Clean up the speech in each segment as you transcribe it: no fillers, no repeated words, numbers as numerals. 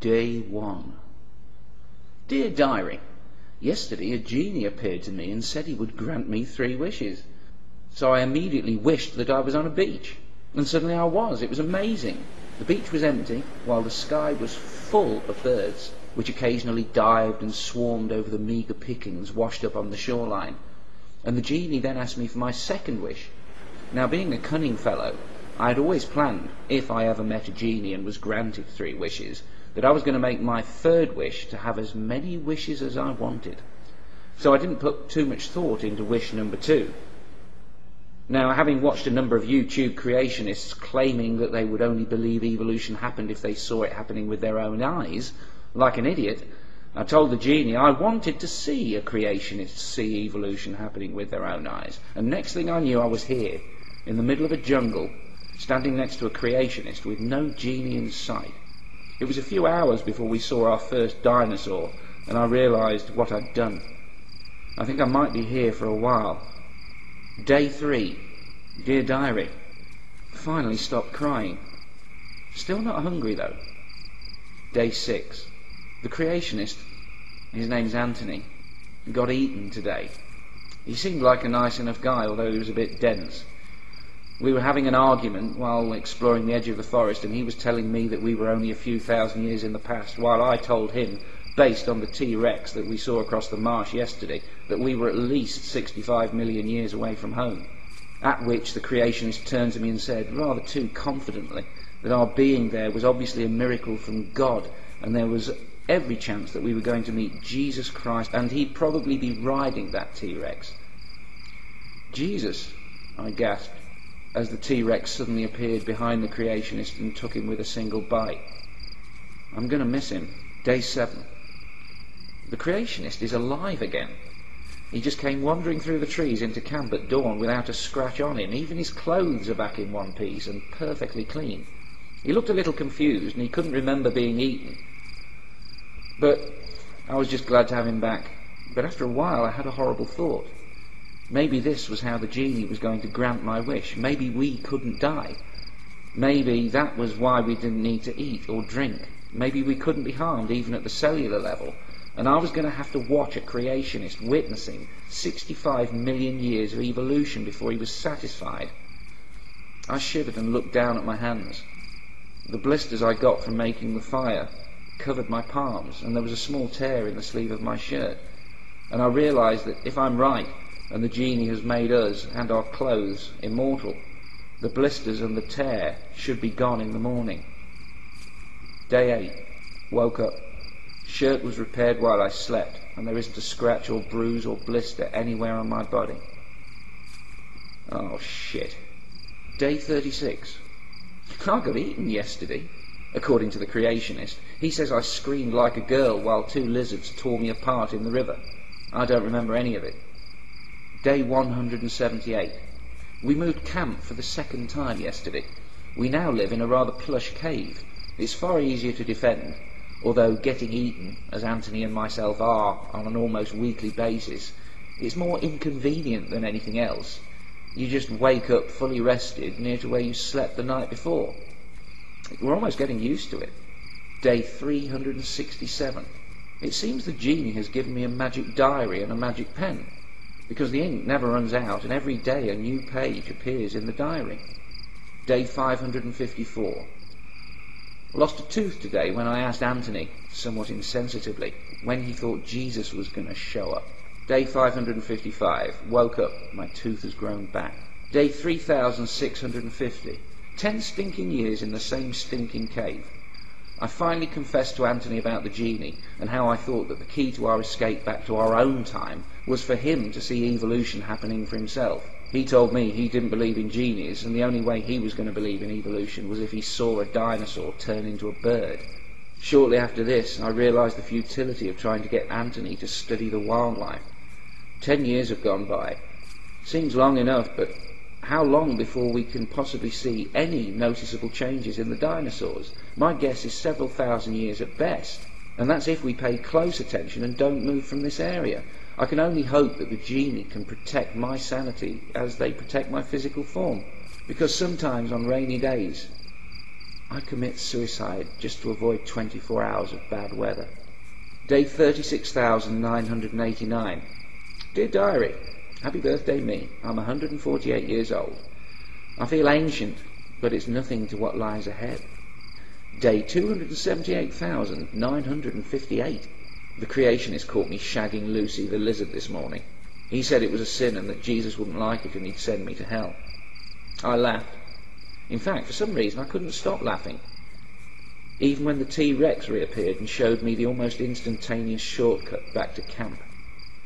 Day 1. Dear Diary, yesterday a genie appeared to me and said he would grant me 3 wishes. So I immediately wished that I was on a beach. And suddenly I was. It was amazing. The beach was empty, while the sky was full of birds, which occasionally dived and swarmed over the meagre pickings washed up on the shoreline. And the genie then asked me for my second wish. Now, being a cunning fellow, I had always planned, if I ever met a genie and was granted 3 wishes, that I was going to make my third wish to have as many wishes as I wanted. So I didn't put too much thought into wish number 2. Now, having watched a number of YouTube creationists claiming that they would only believe evolution happened if they saw it happening with their own eyes, like an idiot, I told the genie I wanted to see a creationist see evolution happening with their own eyes. And next thing I knew, I was here, in the middle of a jungle, standing next to a creationist with no genie in sight. It was a few hours before we saw our first dinosaur, and I realised what I'd done. I think I might be here for a while. Day 3. Dear Diary, finally stopped crying. Still not hungry though. Day 6. The creationist, his name's Anthony, got eaten today. He seemed like a nice enough guy, although he was a bit dense. We were having an argument while exploring the edge of the forest, and he was telling me that we were only a few thousand years in the past, while I told him, based on the T-Rex that we saw across the marsh yesterday, that we were at least 65 million years away from home. At which the creationist turned to me and said, rather too confidently, that our being there was obviously a miracle from God, and there was every chance that we were going to meet Jesus Christ, and he'd probably be riding that T-Rex. Jesus, I gasped, as the T-Rex suddenly appeared behind the creationist and took him with a single bite. I'm going to miss him. Day 7. The creationist is alive again. He just came wandering through the trees into camp at dawn without a scratch on him. Even his clothes are back in one piece and perfectly clean. He looked a little confused and he couldn't remember being eaten. But I was just glad to have him back. But after a while I had a horrible thought. Maybe this was how the genie was going to grant my wish. Maybe we couldn't die. Maybe that was why we didn't need to eat or drink. Maybe we couldn't be harmed even at the cellular level. And I was going to have to watch a creationist witnessing 65 million years of evolution before he was satisfied. I shivered and looked down at my hands. The blisters I got from making the fire covered my palms, and there was a small tear in the sleeve of my shirt. And I realised that if I'm right, and the genie has made us and our clothes immortal, the blisters and the tear should be gone in the morning. Day 8. Woke up. Shirt was repaired while I slept, and there isn't a scratch or bruise or blister anywhere on my body. Oh shit. Day 36. I got eaten yesterday, according to the creationist. He says I screamed like a girl while 2 lizards tore me apart in the river. I don't remember any of it. Day 178. We moved camp for the 2nd time yesterday. We now live in a rather plush cave. It's far easier to defend, although getting eaten, as Anthony and myself are on an almost weekly basis, it's more inconvenient than anything else. You just wake up fully rested near to where you slept the night before. We're almost getting used to it. Day 367. It seems the genie has given me a magic diary and a magic pen, because the ink never runs out and every day a new page appears in the diary. Day 554. Lost a tooth today when I asked Anthony, somewhat insensitively, when he thought Jesus was going to show up. Day 555. Woke up. My tooth has grown back. Day 3650. 10 stinking years in the same stinking cave. I finally confessed to Anthony about the genie and how I thought that the key to our escape back to our own time was for him to see evolution happening for himself. He told me he didn't believe in genies, and the only way he was going to believe in evolution was if he saw a dinosaur turn into a bird. Shortly after this, I realised the futility of trying to get Anthony to study the wildlife. 10 years have gone by. Seems long enough, but how long before we can possibly see any noticeable changes in the dinosaurs? My guess is several thousand years at best, and that's if we pay close attention and don't move from this area. I can only hope that the genie can protect my sanity as they protect my physical form, because sometimes on rainy days I commit suicide just to avoid 24 hours of bad weather. Day 36,989. Dear Diary, happy birthday me. I'm 148 years old. I feel ancient, but it's nothing to what lies ahead. Day 278,958. The Creationist caught me shagging Lucy the lizard this morning. He said it was a sin and that Jesus wouldn't like it and he'd send me to hell. I laughed. In fact, for some reason I couldn't stop laughing. Even when the T-Rex reappeared and showed me the almost instantaneous shortcut back to camp.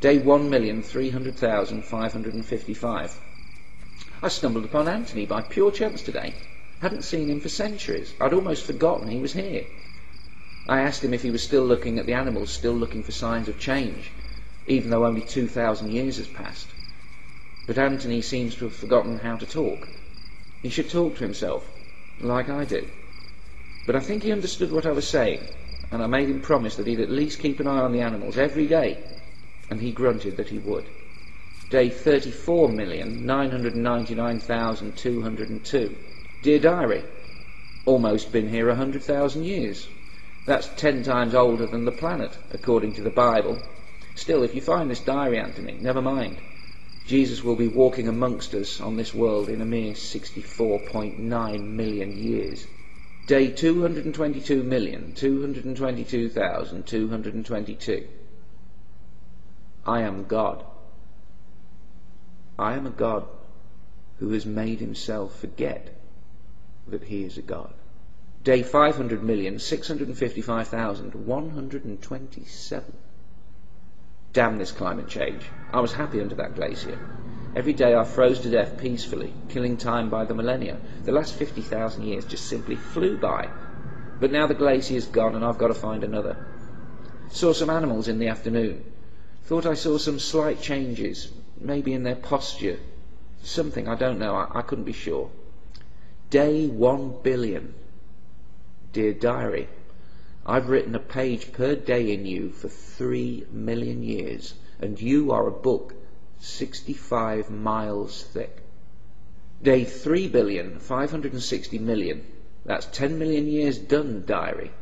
Day 1,300,555. I stumbled upon Anthony by pure chance today. Hadn't seen him for centuries. I'd almost forgotten he was here. I asked him if he was still looking at the animals, still looking for signs of change, even though only 2,000 years has passed. But Anthony seems to have forgotten how to talk. He should talk to himself, like I did. But I think he understood what I was saying, and I made him promise that he'd at least keep an eye on the animals every day, and he grunted that he would. Day 34,999,202. Dear Diary, almost been here 100,000 years. That's 10 times older than the planet, according to the Bible. Still, if you find this diary, Anthony, never mind. Jesus will be walking amongst us on this world in a mere 64.9 million years. Day 222,222,222. I am God. I am a God who has made himself forget that he is a God. Day 500,655,127. Damn this climate change. I was happy under that glacier. Every day I froze to death peacefully, killing time by the millennia. The last 50,000 years just simply flew by. But now the glacier's gone and I've got to find another. Saw some animals in the afternoon. Thought I saw some slight changes, maybe in their posture. Something, I don't know, I couldn't be sure. Day 1 billion. Dear Diary, I've written a page per day in you for 3 million years, and you are a book 65 miles thick. Day 3,560,000,000. That's 10 million years done, Diary.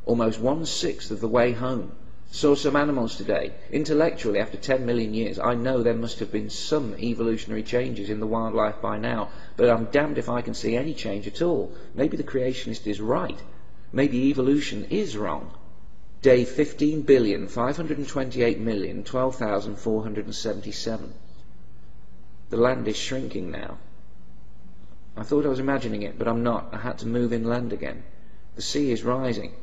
Almost 1/6 of the way home. Saw some animals today. Intellectually, after 10 million years, I know there must have been some evolutionary changes in the wildlife by now, but I'm damned if I can see any change at all. Maybe the Creationist is right. Maybe evolution is wrong. Day 15,528,012,477. The land is shrinking now. I thought I was imagining it, but I'm not. I had to move inland again. The sea is rising.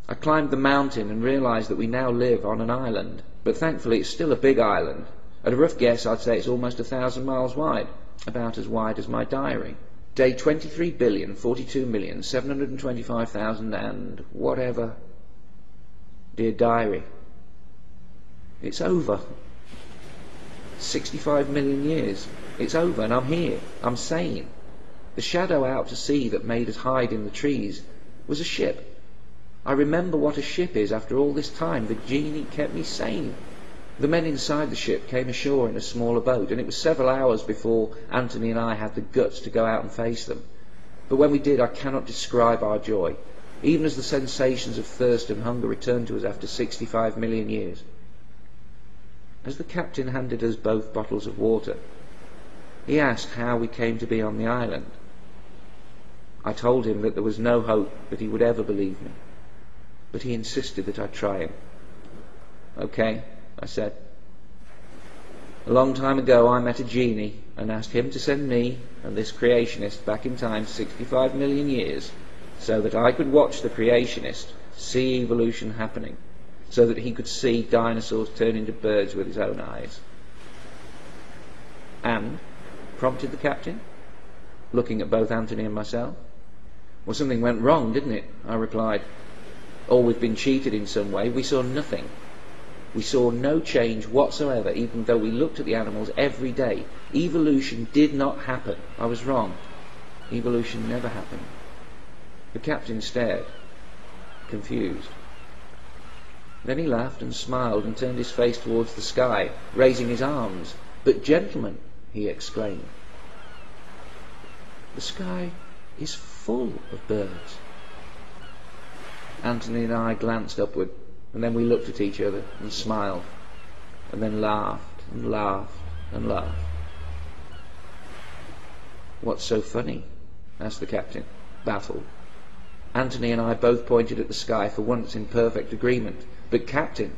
I climbed the mountain and realised that we now live on an island, but thankfully it's still a big island. At a rough guess, I'd say it's almost 1,000 miles wide, about as wide as my diary. Day 23,042,725,000 and whatever. Dear Diary, it's over. 65 million years. It's over and I'm here. I'm sane. The shadow out to sea that made us hide in the trees was a ship. I remember what a ship is after all this time. The genie kept me sane. The men inside the ship came ashore in a smaller boat, and it was several hours before Anthony and I had the guts to go out and face them. But when we did, I cannot describe our joy, even as the sensations of thirst and hunger returned to us after 65 million years. As the captain handed us both bottles of water, he asked how we came to be on the island. I told him that there was no hope that he would ever believe me, but he insisted that I try him. Okay, I said. A long time ago I met a genie and asked him to send me and this creationist back in time 65 million years so that I could watch the creationist see evolution happening, so that he could see dinosaurs turn into birds with his own eyes. And, prompted the captain, looking at both Anthony and myself. Well, something went wrong, didn't it? I replied. Or we've been cheated in some way. We saw nothing. We saw no change whatsoever, even though we looked at the animals every day. Evolution did not happen. I was wrong. Evolution never happened. The captain stared, confused. Then he laughed and smiled and turned his face towards the sky, raising his arms. But gentlemen, he exclaimed, the sky is full of birds. Anthony and I glanced upward, and then we looked at each other and smiled, and then laughed and laughed and laughed. "What's so funny?" asked the captain, baffled. Anthony and I both pointed at the sky, for once in perfect agreement. "But Captain,"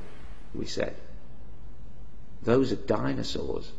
we said, "those are dinosaurs."